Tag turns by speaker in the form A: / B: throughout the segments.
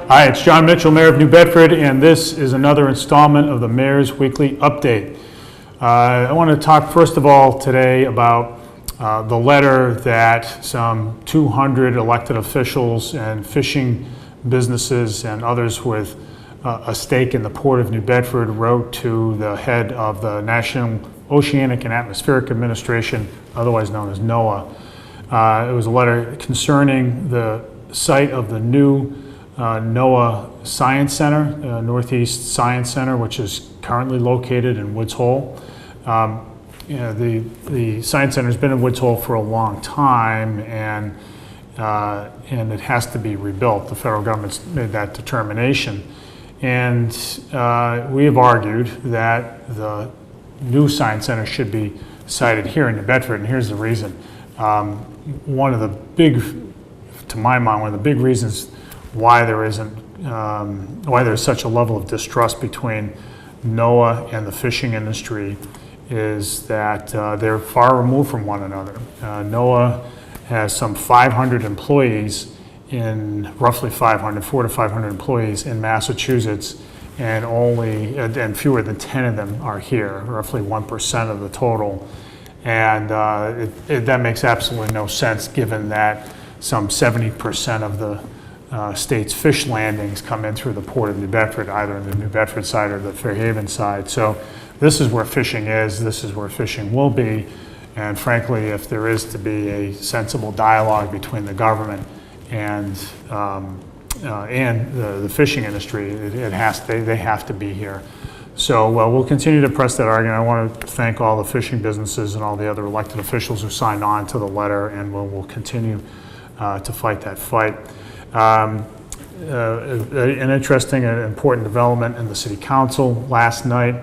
A: Hi, it's Jon Mitchell, Mayor of New Bedford, and this is another installment of the Mayor's Weekly Update. I want to talk first of all today about the letter that some 200 elected officials and fishing businesses and others with a stake in the Port of New Bedford wrote to the head of the National Oceanic and Atmospheric Administration, otherwise known as NOAA. It was a letter concerning the site of the new NOAA Science Center, Northeast Science Center, which is currently located in Woods Hole. The Science Center has been in Woods Hole for a long time, and it has to be rebuilt. The federal government's made that determination. And we have argued that the new Science Center should be sited here in New Bedford, and here's the reason. One of the big, to my mind, one of the big reasons why there's such a level of distrust between NOAA and the fishing industry is that they're far removed from one another. NOAA has some 500 employees roughly 400 to 500 employees in Massachusetts, and fewer than 10 of them are here, roughly 1% of the total. And that makes absolutely no sense, given that some 70% of the state's fish landings come in through the Port of New Bedford, either in the New Bedford side or the Fairhaven side. So this is where fishing is, this is where fishing will be, and frankly, if there is to be a sensible dialogue between the government and the fishing industry, they have to be here. So we'll continue to press that argument. I want to thank all the fishing businesses and all the other elected officials who signed on to the letter, and we'll continue to fight that fight. An interesting and important development in the City Council last night.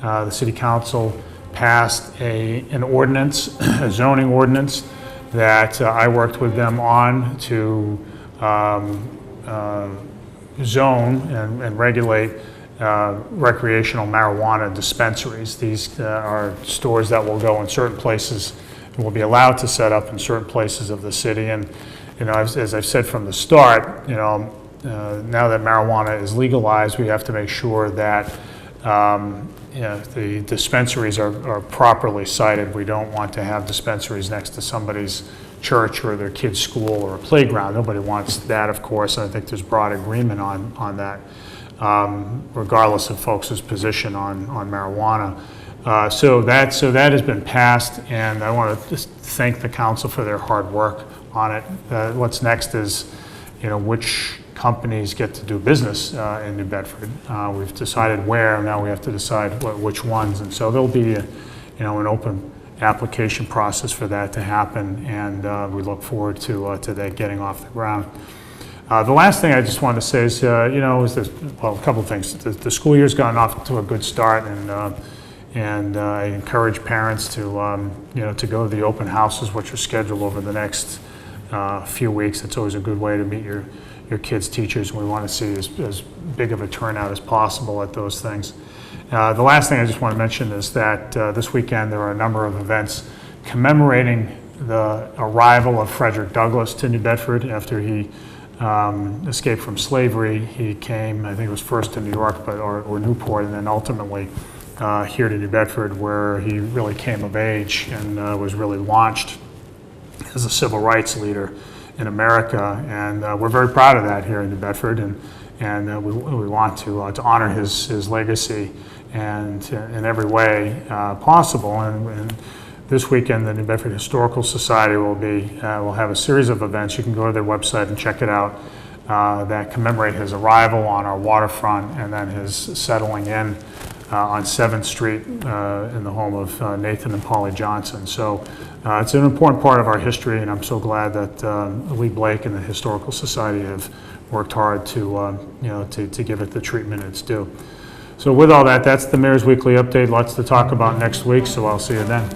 A: The City Council passed an ordinance, a zoning ordinance, that I worked with them on to zone and regulate recreational marijuana dispensaries. These are stores that will go in certain places and will be allowed to set up in certain places of the city. And as I've said from the start, now that marijuana is legalized, we have to make sure that the dispensaries are properly sited. We don't want to have dispensaries next to somebody's church or their kid's school or a playground. Nobody wants that, of course, and I think there's broad agreement on that, regardless of folks' position on marijuana. So that has been passed, and I want to just thank the council for their hard work on it. What's next is, which companies get to do business in New Bedford. We've decided where, now we have to decide which ones, and so there'll be an open application process for that to happen, and we look forward to that getting off the ground. The last thing I just wanted to say is, a couple of things. The school year's gotten off to a good start, and I encourage parents to go to the open houses, which are scheduled over the next few weeks. It's always a good way to meet your kids' teachers. We want to see as big of a turnout as possible at those things. The last thing I just want to mention is that this weekend there are a number of events commemorating the arrival of Frederick Douglass to New Bedford after he escaped from slavery. He came, I think it was first to New York or Newport, and then ultimately here to New Bedford, where he really came of age and was really launched as a civil rights leader in America. And we're very proud of that here in New Bedford, and we want to honor his legacy and in every way possible. And this weekend, the New Bedford Historical Society will have a series of events. You can go to their website and check it out, that commemorate his arrival on our waterfront and then his settling in on 7th Street in the home of Nathan and Polly Johnson. So it's an important part of our history, and I'm so glad that Lee Blake and the Historical Society have worked hard to give it the treatment it's due. So with all that, that's the Mayor's Weekly Update. Lots to talk about next week, so I'll see you then.